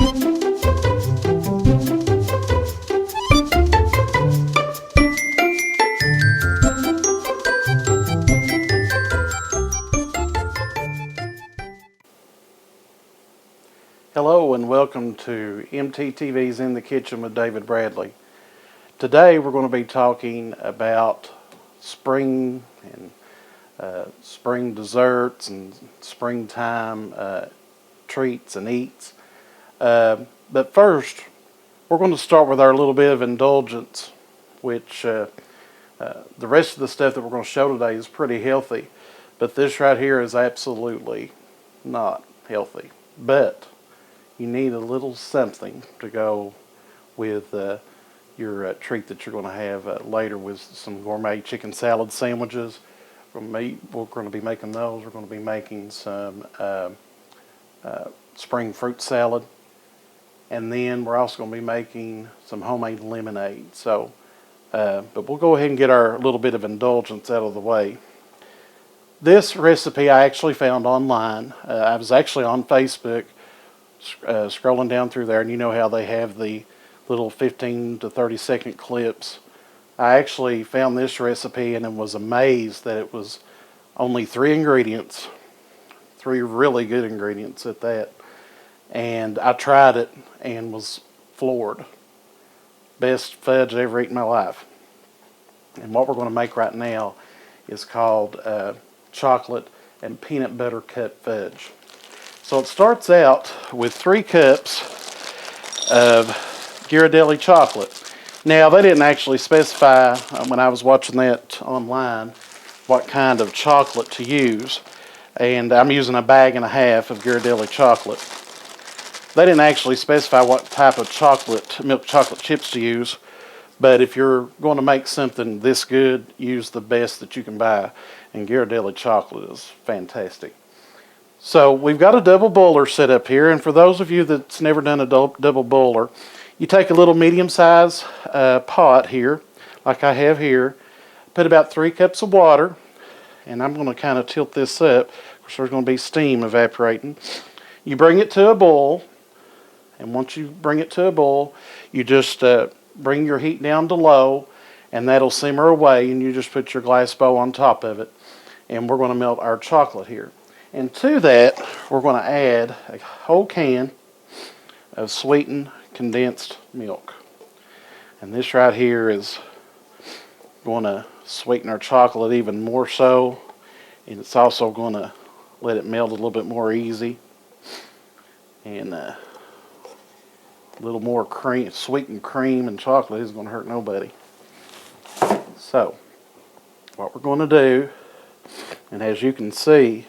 Hello and welcome to MTTV's In the Kitchen with David Bradley. Today we're going to be talking about spring and spring desserts and springtime treats and eats. But first, we're going to start with our little bit of indulgence, which the rest of the stuff that we're going to show today is pretty healthy, but this right here is absolutely not healthy. But you need a little something to go with your treat that you're going to have later with some gourmet chicken salad sandwiches. We're going to be making those. We're going to be making some spring fruit salad. And then we're also going to be making some homemade lemonade. So, but we'll go ahead and get our little bit of indulgence out of the way. This recipe I actually found online. I was actually on Facebook scrolling down through there, and you know how they have the little 15 to 30-second clips. I actually found this recipe and was amazed that it was only 3 ingredients, 3 really good ingredients at that. And I tried it and was floored. Best fudge I've ever eaten in my life. And what we're going to make right now is called chocolate and peanut butter cup fudge. So it starts out with 3 cups of Ghirardelli chocolate. Now, they didn't actually specify when I was watching that online what kind of chocolate to use. And I'm using a bag and a half of Ghirardelli chocolate. They didn't actually specify what type of chocolate, milk chocolate chips to use. But if you're going to make something this good, use the best that you can buy. And Ghirardelli chocolate is fantastic. So we've got a double boiler set up here, and for those of you that's never done a double boiler, you take a little medium-sized pot here, like I have here, put about 3 cups of water, and I'm going to kind of tilt this up because there's going to be steam evaporating. You bring it to a boil, and once you bring it to a boil, you just bring your heat down to low, and that'll simmer away, and you just put your glass bowl on top of it, and we're going to melt our chocolate here. And to that, we're going to add a whole can of sweetened condensed milk. And this right here is going to sweeten our chocolate even more so. And it's also going to let it melt a little bit more easy. And a little more cream, sweetened cream and chocolate isn't going to hurt nobody. So, what we're going to do, and as you can see,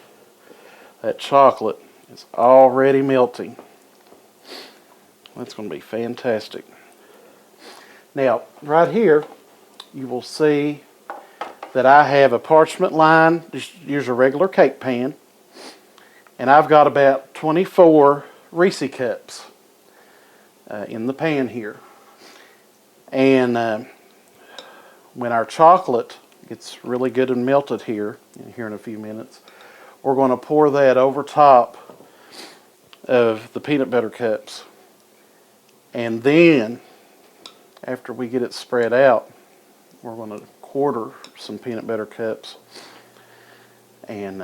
that chocolate is already melting. That's going to be fantastic. Now, right here, you will see that I have a parchment line. Just use a regular cake pan. And I've got about 24 Reese cups in the pan here. And when our chocolate gets really good and melted here in a few minutes, we're going to pour that over top of the peanut butter cups. And then, after we get it spread out, we're going to quarter some peanut butter cups and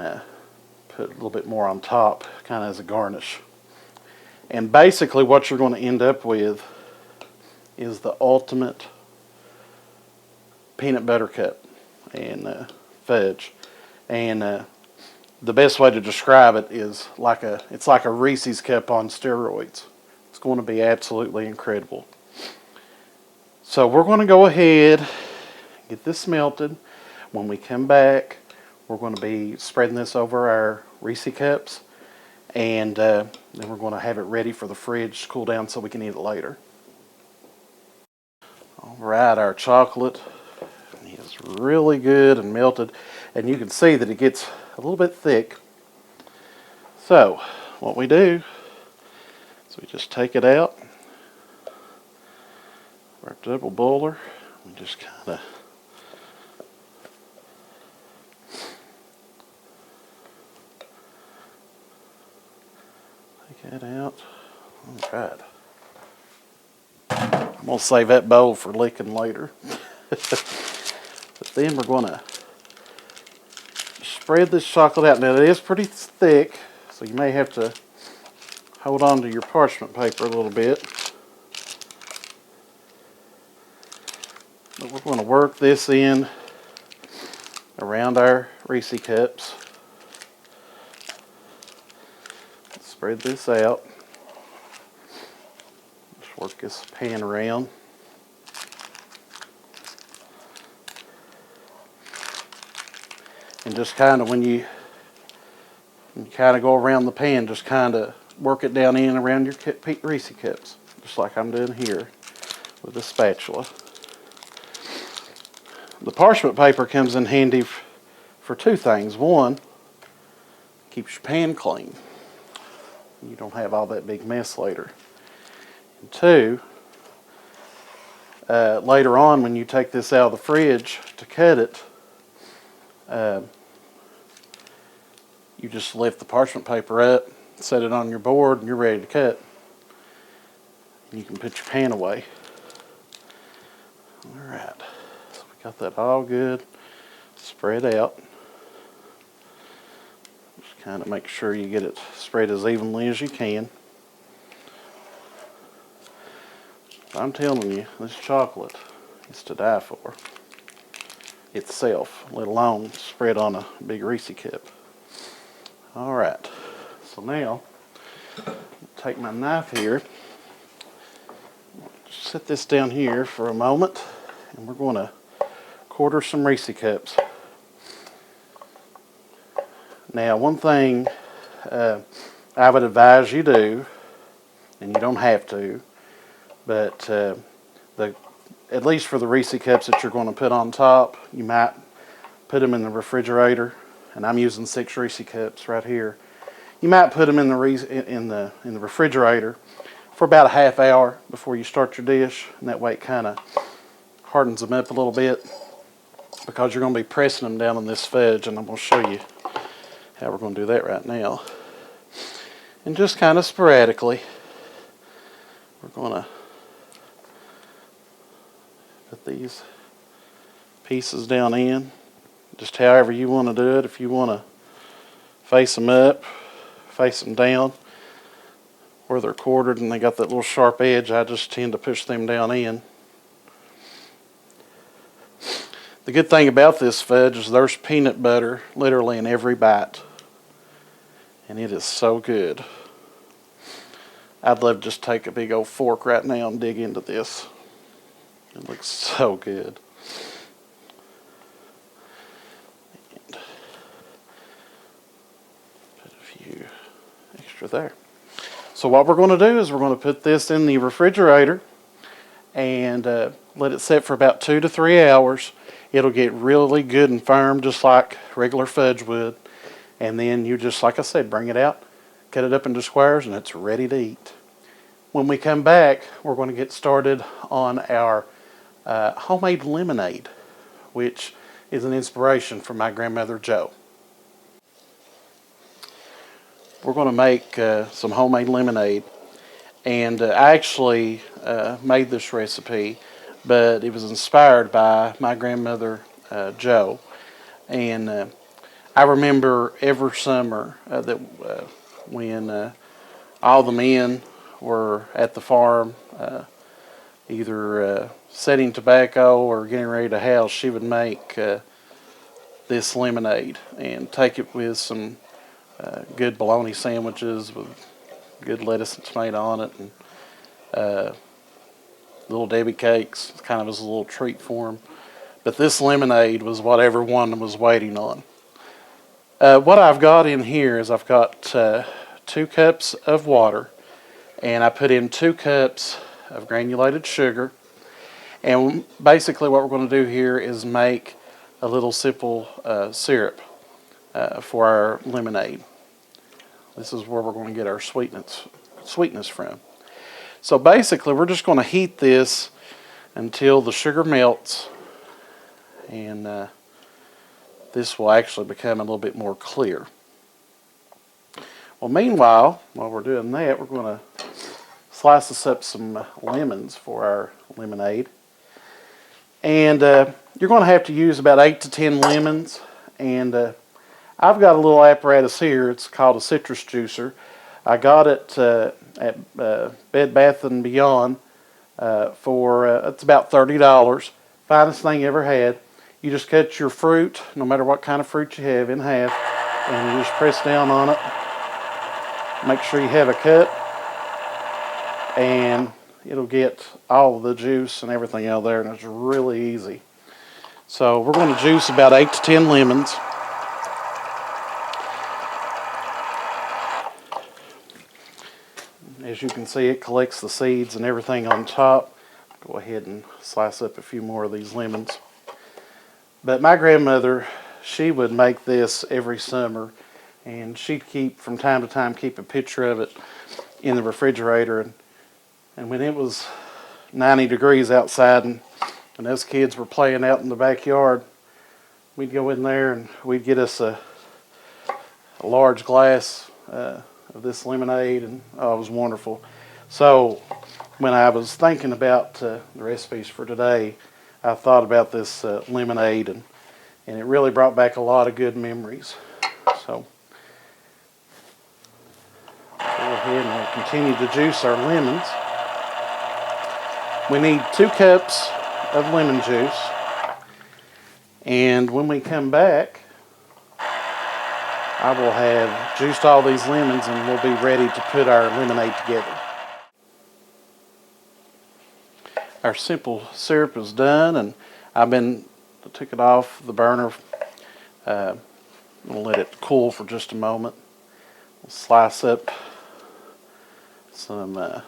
put a little bit more on top, kind of as a garnish. And basically what you're going to end up with is the ultimate peanut butter cup and fudge. And the best way to describe it is it's like a Reese's cup on steroids. It's going to be absolutely incredible. So we're going to go ahead, get this melted. When we come back, we're going to be spreading this over our Reese cups, and then we're going to have it ready for the fridge to cool down so we can eat it later. All right, our chocolate is really good and melted, and you can see that it gets a little bit thick. So what we do is we just take it out, our double boiler, we just kind of take that out, All right. I'm going to save that bowl for licking later. But then we're going to spread this chocolate out. Now it is pretty thick, so you may have to hold on to your parchment paper a little bit. But we're going to work this in around our Reese cups. Spread this out. Just work this pan around. And just kind of when you kind of go around the pan, just kind of work it down in around your Reese cups, just like I'm doing here with the spatula. The parchment paper comes in handy for two things. One, keeps your pan clean. You don't have all that big mess later. And two, later on when you take this out of the fridge to cut it, you just lift the parchment paper up, set it on your board, and you're ready to cut. And you can put your pan away. All right, so we got that all good spread out. Just kind of make sure you get it spread as evenly as you can. I'm telling you, this chocolate is to die for itself, let alone spread on a big Reese cup. All right, so now take my knife here, set this down here for a moment, and we're going to quarter some Reese cups. Now, one thing I would advise you do, and you don't have to, but at least for the Reese cups that you're going to put on top, you might put them in the refrigerator. And I'm using 6 Reese cups right here. You might put them in the refrigerator for about a half hour before you start your dish, and that way it kind of hardens them up a little bit, because you're going to be pressing them down on this fudge, and I'm going to show you how we're going to do that right now. And just kind of sporadically, we're going to put these pieces down in. Just however you want to do it. If you want to face them up, face them down, where they're quartered and they got that little sharp edge, I just tend to push them down in. The good thing about this fudge is there's peanut butter literally in every bite. And it is so good. I'd love to just take a big old fork right now and dig into this. It looks so good. Extra there. So what we're going to do is we're going to put this in the refrigerator and let it sit for about 2 to 3 hours. It'll get really good and firm, just like regular fudge would. And then you just, like I said, bring it out, cut it up into squares, and it's ready to eat. When we come back, we're going to get started on our homemade lemonade, which is an inspiration from my grandmother Jo. We're going to make some homemade lemonade, and I actually made this recipe, but it was inspired by my grandmother Jo. And I remember every summer that when all the men were at the farm, either setting tobacco or getting ready to house, she would make this lemonade and take it with some good bologna sandwiches with good lettuce and tomato on it, and little Debbie cakes. It's kind of as a little treat for them. But this lemonade was what everyone was waiting on. What I've got in here is I've got 2 cups of water, and I put in 2 cups of granulated sugar. And basically what we're going to do here is make a little simple syrup for our lemonade. This is where we're going to get our sweetness from. So basically we're just going to heat this until the sugar melts, and this will actually become a little bit more clear. Well, meanwhile, while we're doing that, we're going to slice us up some lemons for our lemonade. And you're going to have to use about 8 to 10 lemons. And I've got a little apparatus here. It's called a citrus juicer. I got it at Bed Bath & Beyond for it's about $30. Finest thing ever had. You just cut your fruit, no matter what kind of fruit you have, in half, and you just press down on it. Make sure you have a cut, and it'll get all of the juice and everything out of there, and it's really easy. So we're going to juice about 8 to 10 lemons. As you can see, it collects the seeds and everything on top. Go ahead and slice up a few more of these lemons. But my grandmother, she would make this every summer, and she'd keep, from time to time, keep a picture of it in the refrigerator. And when it was 90 degrees outside and us kids were playing out in the backyard, we'd go in there and we'd get us a large glass of this lemonade, and oh, it was wonderful. So when I was thinking about the recipes for today, I thought about this lemonade, and it really brought back a lot of good memories. So go ahead and we'll continue to juice our lemons. We need 2 cups of lemon juice, and when we come back, I will have juiced all these lemons, and we'll be ready to put our lemonade together. Our simple syrup is done, and I took it off the burner. I'm going to let it cool for just a moment. We'll slice up some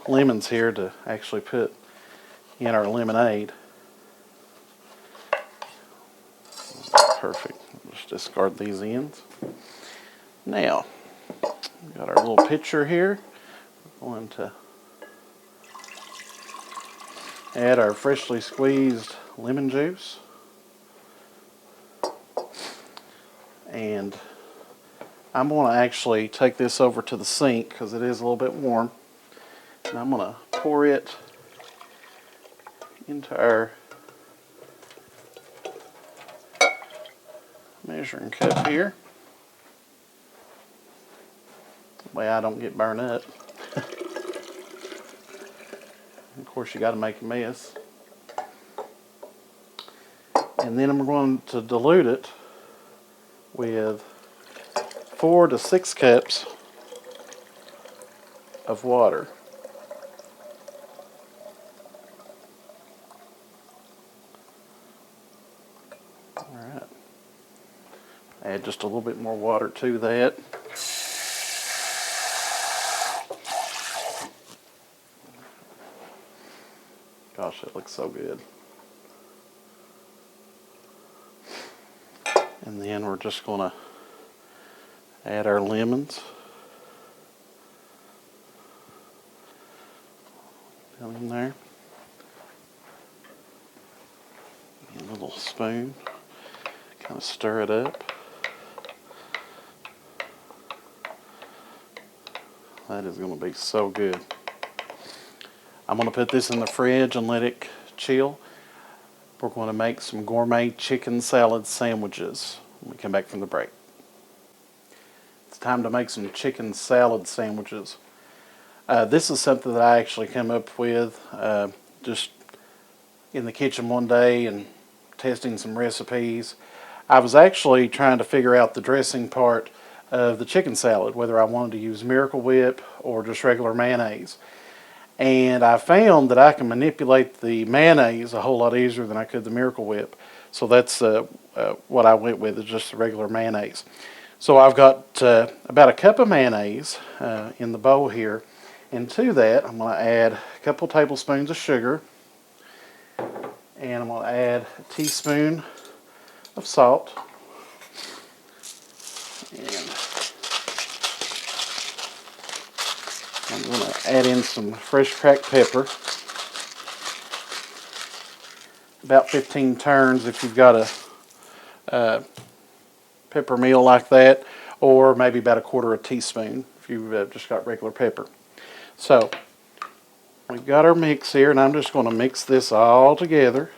lemons here to actually put in our lemonade. Perfect. Just discard these ends. Now, we've got our little pitcher here. We're going to add our freshly squeezed lemon juice. And I'm going to actually take this over to the sink because it is a little bit warm. And I'm going to pour it into our measuring cup here. That way I don't get burned up. Of course, you got to make a mess. And then I'm going to dilute it with 4 to 6 cups of water. All right. Add just a little bit more water to that. Gosh, it looks so good. And then we're just going to add our lemons down in there. A little spoon. Kind of stir it up. That is going to be so good. I'm going to put this in the fridge and let it chill. We're going to make some gourmet chicken salad sandwiches when we come back from the break. It's time to make some chicken salad sandwiches. This is something that I actually came up with just in the kitchen one day and testing some recipes. I was actually trying to figure out the dressing part of the chicken salad, whether I wanted to use Miracle Whip or just regular mayonnaise. And I found that I can manipulate the mayonnaise a whole lot easier than I could the Miracle Whip. So that's what I went with, is just the regular mayonnaise. So I've got about a cup of mayonnaise in the bowl here. And to that, I'm going to add a couple tablespoons of sugar. And I'm going to add a teaspoon of salt. And I'm going to add in some fresh cracked pepper. About 15 turns if you've got a pepper meal like that, or maybe about a quarter of a teaspoon if you've just got regular pepper. So we've got our mix here, and I'm just going to mix this all together.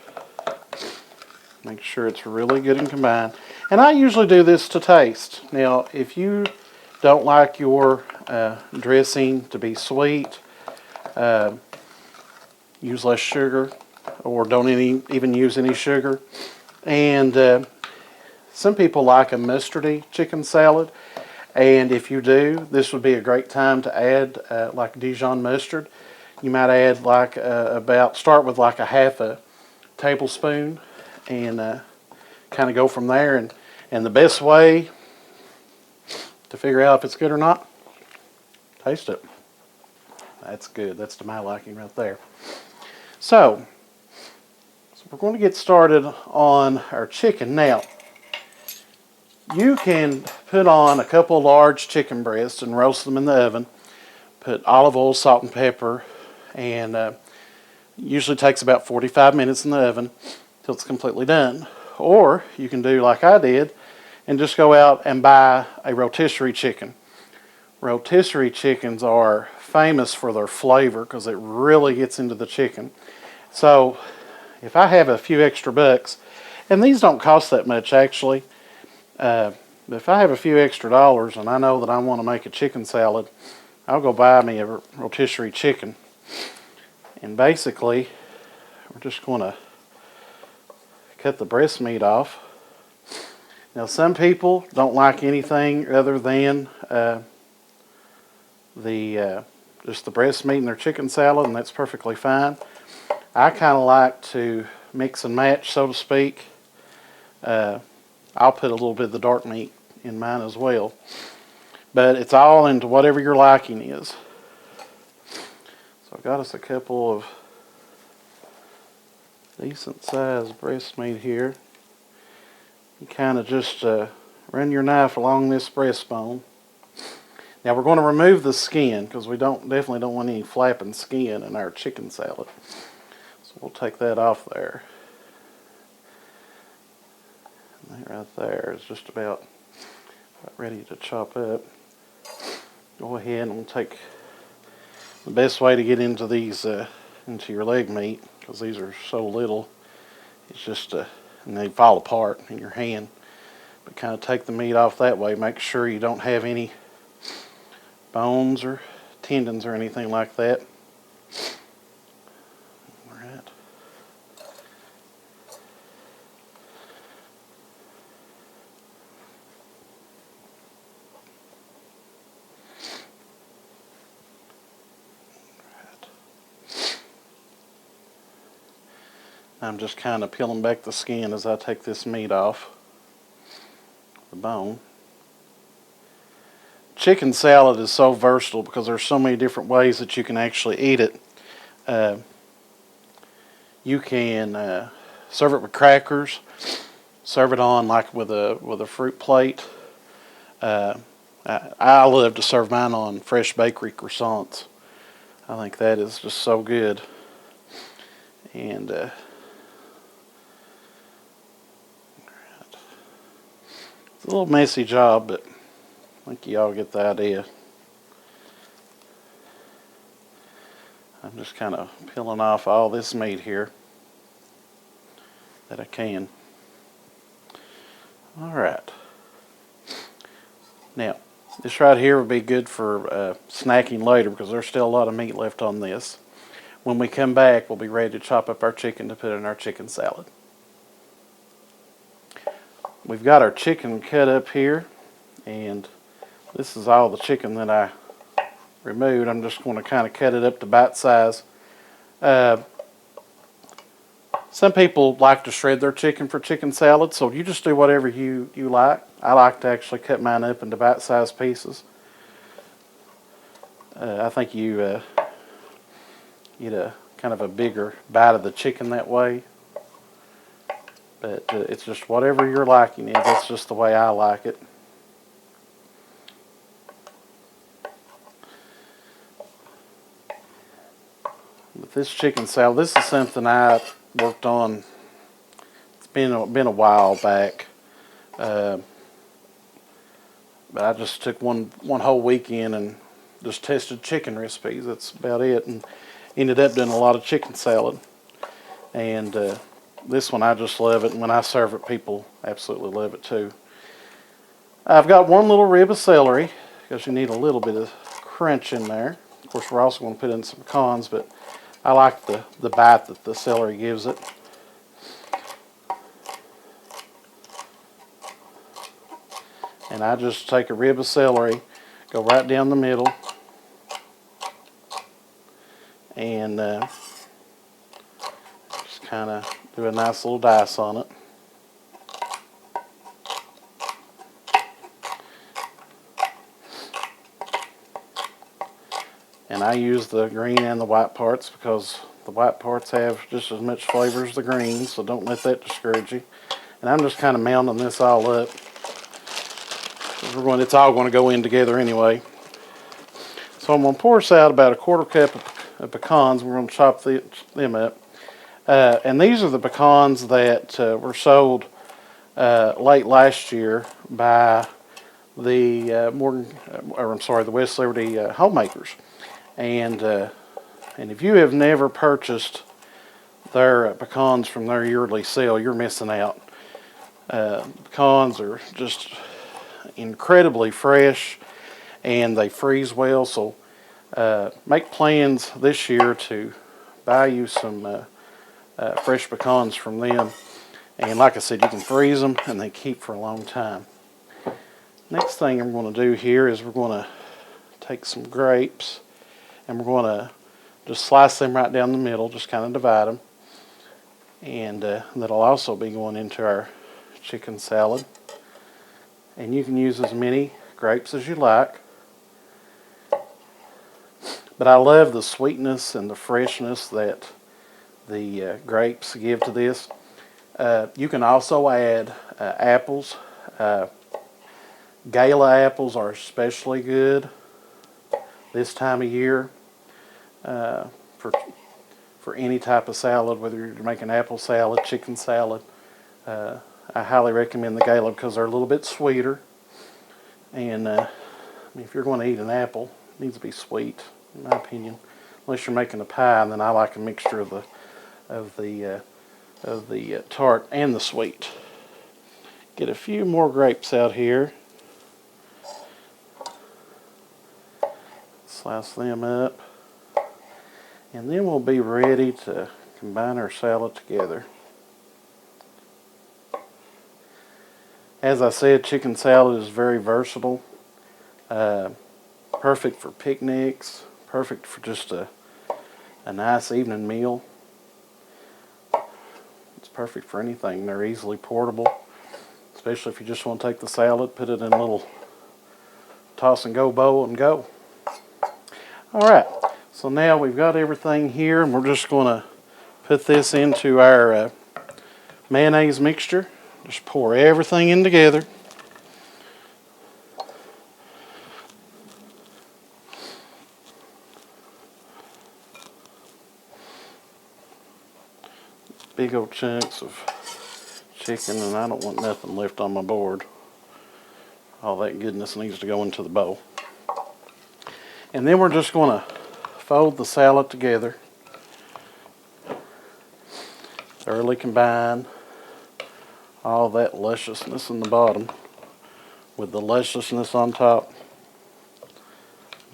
Make sure it's really good and combined. And I usually do this to taste. Now, if you don't like your dressing to be sweet, use less sugar, or don't even use any sugar. And some people like a mustardy chicken salad. And if you do, this would be a great time to add like Dijon mustard. You might add like start with like a half a tablespoon and kind of go from there. And the best way to figure out if it's good or not, taste it. That's good. That's to my liking right there. So we're going to get started on our chicken. Now, you can put on a couple of large chicken breasts and roast them in the oven. Put olive oil, salt, and pepper, and usually takes about 45 minutes in the oven till it's completely done. Or you can do like I did and just go out and buy a rotisserie chicken. Rotisserie chickens are famous for their flavor because it really gets into the chicken. So if I have a few extra bucks, and these don't cost that much actually, if I have a few extra dollars and I know that I want to make a chicken salad, I'll go buy me a rotisserie chicken. And basically, we're just going to cut the breast meat off. Now, some people don't like anything other than just the breast meat in their chicken salad, and that's perfectly fine. I kind of like to mix and match, so to speak. I'll put a little bit of the dark meat in mine as well. But it's all into whatever your liking is. So I've got us a couple of decent sized breast meat here. You kind of just run your knife along this breastbone. Now we're going to remove the skin because we definitely don't want any flapping skin in our chicken salad. So we'll take that off there. And that right there is just about ready to chop up. Go ahead and we'll take the best way to get into these into your leg meat, because these are so little. It's just and they fall apart in your hand. But kind of take the meat off that way. Make sure you don't have any bones or tendons or anything like that. All right. I'm just kind of peeling back the skin as I take this meat off the bone. Chicken salad is so versatile because there's so many different ways that you can actually eat it. You can serve it with crackers, serve it on like with a fruit plate. I love to serve mine on fresh bakery croissants. I think that is just so good. And it's a little messy job, but I think you all get the idea. I'm just kind of peeling off all this meat here that I can. Alright. Now, this right here would be good for snacking later because there's still a lot of meat left on this. When we come back, we'll be ready to chop up our chicken to put in our chicken salad. We've got our chicken cut up here, and this is all the chicken that I removed. I'm just going to kind of cut it up to bite size. Some people like to shred their chicken for chicken salad, so you just do whatever you like. I like to actually cut mine up into bite size pieces. I think you get a kind of a bigger bite of the chicken that way. But it's just whatever your liking is. That's just the way I like it. With this chicken salad, this is something I worked on. It's been a while back, but I just took one whole weekend and just tested chicken recipes. That's about it. And ended up doing a lot of chicken salad. And this one, I just love it. And when I serve it, people absolutely love it too. I've got one little rib of celery because you need a little bit of crunch in there. Of course, we're also going to put in some pecans, but I like the bite that the celery gives it. And I just take a rib of celery, go right down the middle, and just kind of do a nice little dice on it. And I use the green and the white parts because the white parts have just as much flavor as the green, so don't let that discourage you. And I'm just kind of mounting this all up. It's all going to go in together anyway. So I'm going to pour this out about a quarter cup of pecans. We're going to chop them up. And these are the pecans that were sold late last year by the the West Liberty homemakers. And if you have never purchased their pecans from their yearly sale, you're missing out. Pecans are just incredibly fresh, and they freeze well. So make plans this year to buy you some fresh pecans from them. And like I said, you can freeze them, and they keep for a long time. Next thing I'm going to do here is we're going to take some grapes, and we're going to just slice them right down the middle, just kind of divide them. And that'll also be going into our chicken salad. And you can use as many grapes as you like. But I love the sweetness and the freshness that the grapes give to this. You can also add apples. Gala apples are especially good this time of year for any type of salad, whether you're making apple salad, chicken salad. I highly recommend the Gala because they're a little bit sweeter. And if you're going to eat an apple, it needs to be sweet, in my opinion. Unless you're making a pie, and then I like a mixture of the tart and the sweet. Get a few more grapes out here. Slice them up. And then we'll be ready to combine our salad together. As I said, chicken salad is very versatile. Perfect for picnics. Perfect for just a nice evening meal. It's perfect for anything. They're easily portable. Especially if you just want to take the salad, put it in a little toss and go bowl and go. Alright, so now we've got everything here, and we're just going to put this into our mayonnaise mixture. Just pour everything in together. Big old chunks of chicken, and I don't want nothing left on my board. All that goodness needs to go into the bowl. And then we're just going to fold the salad together. Thoroughly combine all that lusciousness in the bottom with the lusciousness on top.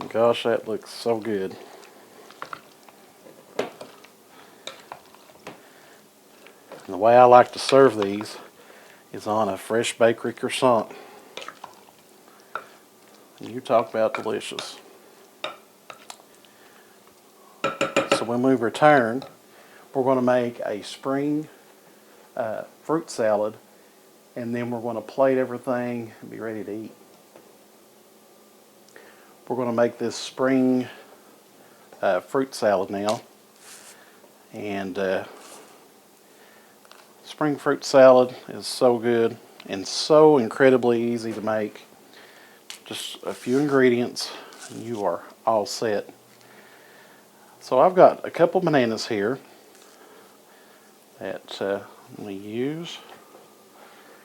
Gosh, that looks so good. And the way I like to serve these is on a fresh bakery croissant. And you talk about delicious. So when we return, we're going to make a spring fruit salad, and then we're going to plate everything and be ready to eat. We're going to make this spring fruit salad now, and spring fruit salad is so good and so incredibly easy to make. Just a few ingredients and you are all set. So I've got a couple bananas here that we use.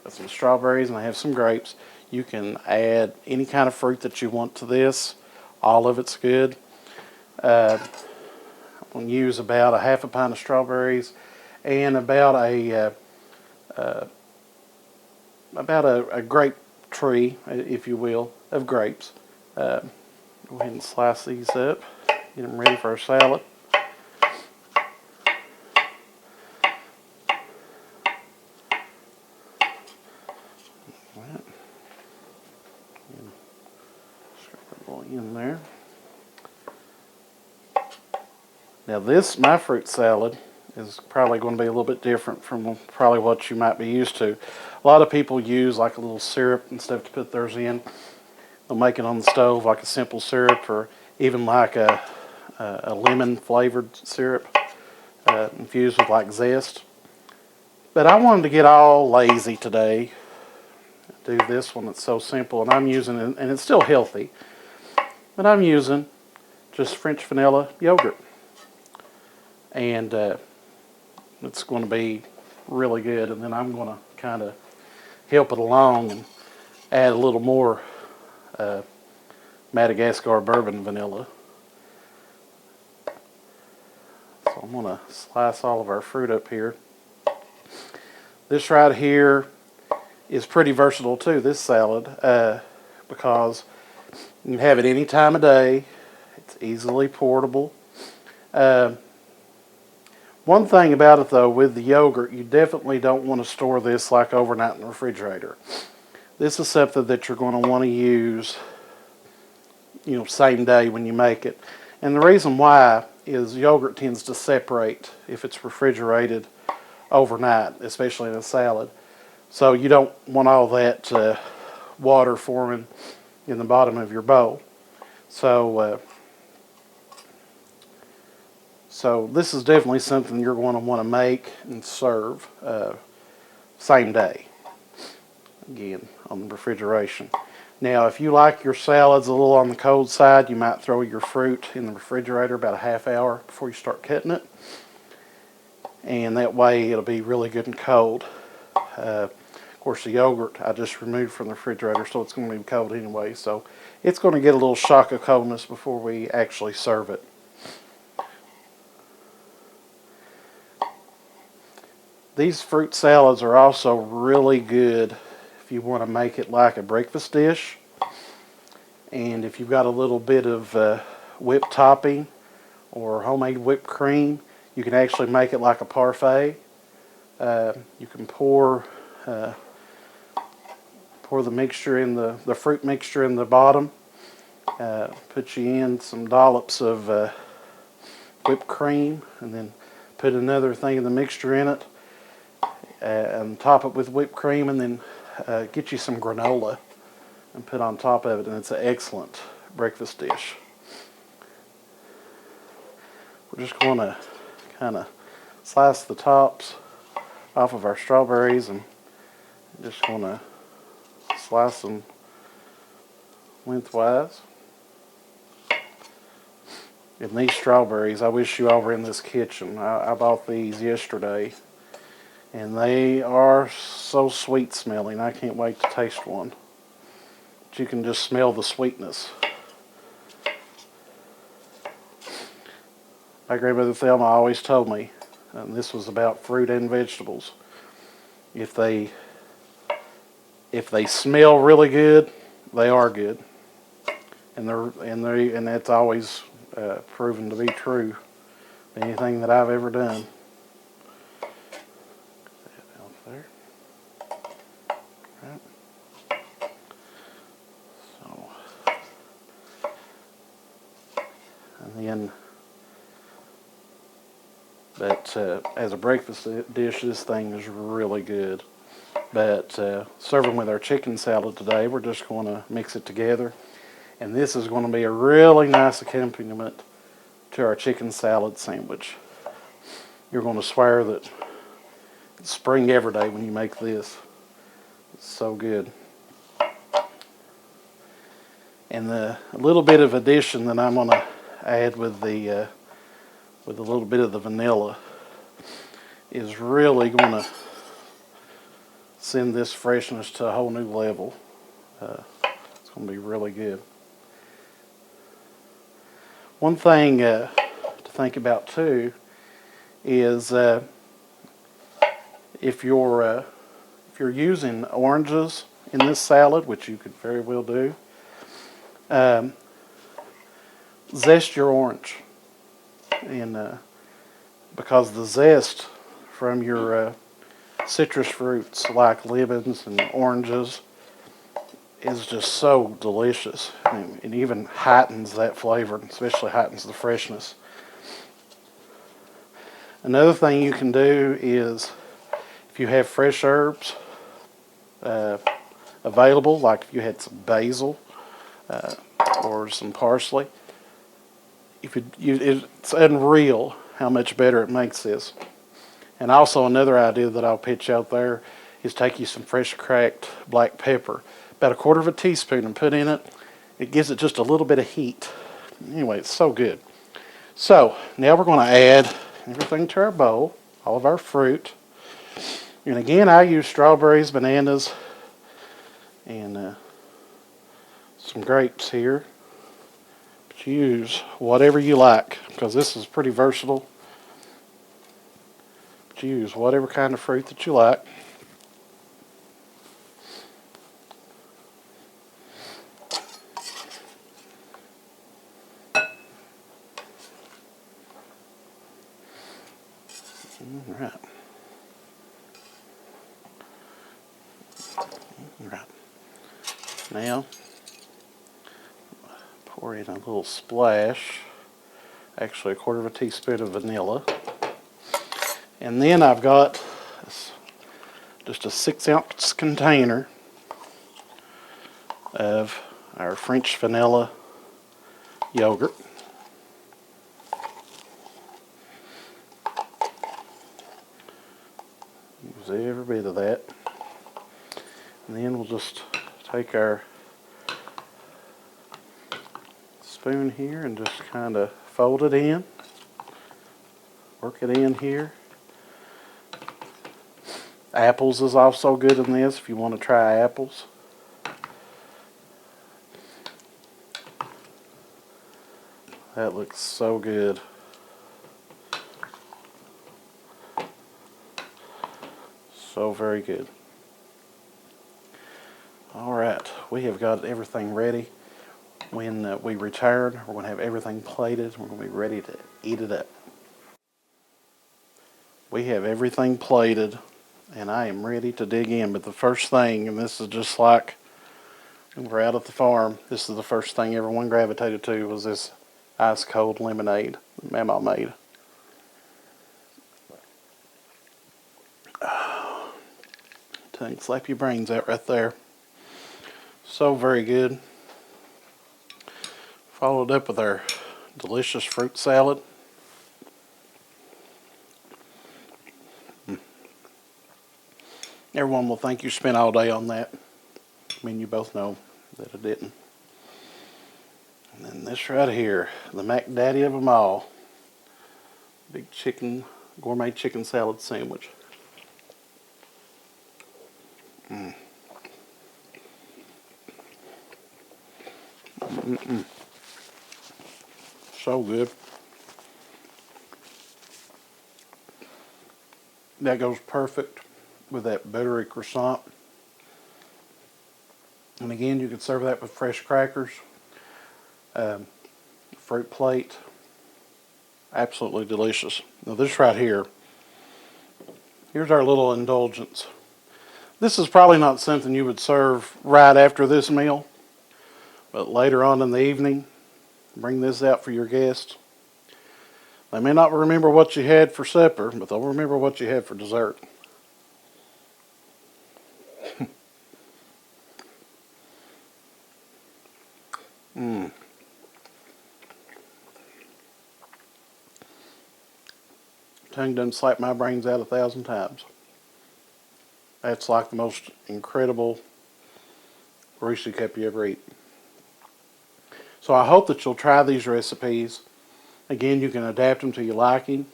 Got some strawberries and I have some grapes. You can add any kind of fruit that you want to this. All of it's good. I'm going to use about a half a pint of strawberries and about a grape tree, if you will, of grapes. Go ahead and slice these up, get them ready for our salad. In there. Now my fruit salad is probably going to be a little bit different from probably what you might be used to. A lot of people use like a little syrup and stuff to put theirs in. They'll make it on the stove like a simple syrup, or even like a lemon flavored syrup infused with like zest. But I wanted to get all lazy today. Do this one that's so simple, and I'm using it, and it's still healthy. But I'm using just French vanilla yogurt. And it's going to be really good. And then I'm going to kind of help it along and add a little more Madagascar bourbon vanilla. So I'm going to slice all of our fruit up here. This right here is pretty versatile too, this salad, because you can have it any time of day. It's easily portable. One thing about it though, with the yogurt, you definitely don't want to store this like overnight in the refrigerator. This is something that you're going to want to use, same day when you make it. And the reason why is yogurt tends to separate if it's refrigerated overnight, especially in a salad. So you don't want all that water forming in the bottom of your bowl. So this is definitely something you're going to want to make and serve same day. Again, on the refrigeration. Now, if you like your salads a little on the cold side, you might throw your fruit in the refrigerator about a half hour before you start cutting it. And that way it'll be really good and cold. Of course, the yogurt I just removed from the refrigerator, so it's going to be cold anyway. So it's going to get a little shock of coldness before we actually serve it. These fruit salads are also really good if you want to make it like a breakfast dish. And if you've got a little bit of whipped topping or homemade whipped cream, you can actually make it like a parfait. You can pour the mixture in the fruit mixture in the bottom. Put you in some dollops of whipped cream, and then put another thing of the mixture in it, and top it with whipped cream, and then get you some granola and put on top of it, and it's an excellent breakfast dish. We're just going to kind of slice the tops off of our strawberries, and just going to slice them lengthwise. And these strawberries, I wish you all were in this kitchen. I bought these yesterday, and they are so sweet smelling. I can't wait to taste one. But you can just smell the sweetness. My grandmother Thelma always told me, and this was about fruit and vegetables, if they smell really good, they are good, and that's always proven to be true. Anything that I've ever done. Out there. Right. So, and then, but as a breakfast dish, this thing is really good. But serving with our chicken salad today, we're just going to mix it together. And this is going to be a really nice accompaniment to our chicken salad sandwich. You're going to swear that it's spring every day when you make this. It's so good. And the little bit of addition that I'm going to add with a little bit of the vanilla is really going to send this freshness to a whole new level. It's going to be really good. One thing to to think about too is if you're using oranges in this salad, which you could very well do, zest your orange, and because the zest from your citrus fruits like lemons and oranges is just so delicious. I mean, it even heightens that flavor, especially heightens the freshness. Another thing you can do is if you have fresh herbs available, like if you had some basil or some parsley, it's unreal how much better it makes this. And also another idea that I'll pitch out there is take you some fresh cracked black pepper, about 1/4 teaspoon, and put in it. It gives it just a little bit of heat. Anyway, it's so good. So now we're going to add everything to our bowl, all of our fruit. And again, I use strawberries, bananas, and some grapes here. But you use whatever you like, because this is pretty versatile. But you use whatever kind of fruit that you like. All right. Right. Now, pour in a little splash, actually 1/4 teaspoon of vanilla. And then I've got just a 6-ounce container of our French vanilla yogurt. Use every bit of that. And then we'll just take our spoon here and just kind of fold it in. Work it in here. Apples is also good in this if you want to try apples. That looks so good. So very good. Alright, we have got everything ready. When we return, we're going to have everything plated. We're going to be ready to eat it up. We have everything plated, and I am ready to dig in. But the first thing, and this is just like when we're out at the farm, this is the first thing everyone gravitated to, was this ice cold lemonade that Mama made. Tongue slap your brains out right there. So very good. Followed up with our delicious fruit salad. Everyone will think you spent all day on that. I mean, you both know that I didn't. And then this right here, the Mac Daddy of them all. Big gourmet chicken salad sandwich. Mm. Mm-mm. So good. That goes perfect with that buttery croissant. And again, you could serve that with fresh crackers, fruit plate. Absolutely delicious. Now this right here, here's our little indulgence. This is probably not something you would serve right after this meal, but later on in the evening, bring this out for your guests. They may not remember what you had for supper, but they'll remember what you had for dessert. Mmm. Tongue done slapped my brains out 1,000 times. That's like the most incredible Reese's Cup you ever eat. So I hope that you'll try these recipes. Again, you can adapt them to your liking.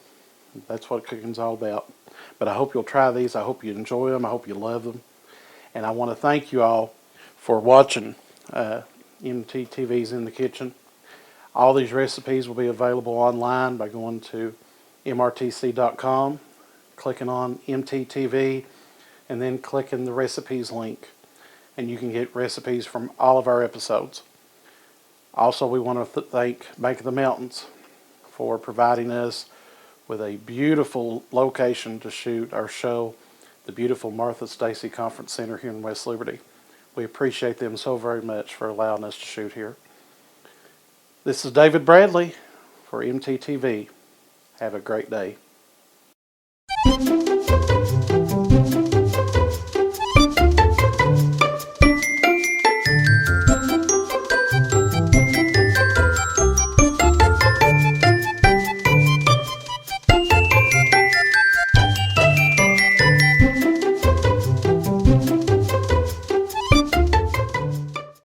That's what cooking's all about. But I hope you'll try these. I hope you enjoy them. I hope you love them. And I want to thank you all for watching MTTV's In the Kitchen. All these recipes will be available online by going to mrtc.com, clicking on MTTV, and then clicking the recipes link. And you can get recipes from all of our episodes. Also, we want to thank Bank of the Mountains for providing us with a beautiful location to shoot our show, the beautiful Martha Stacey Conference Center here in West Liberty. We appreciate them so very much for allowing us to shoot here. This is David Bradley for MTTV. Have a great day.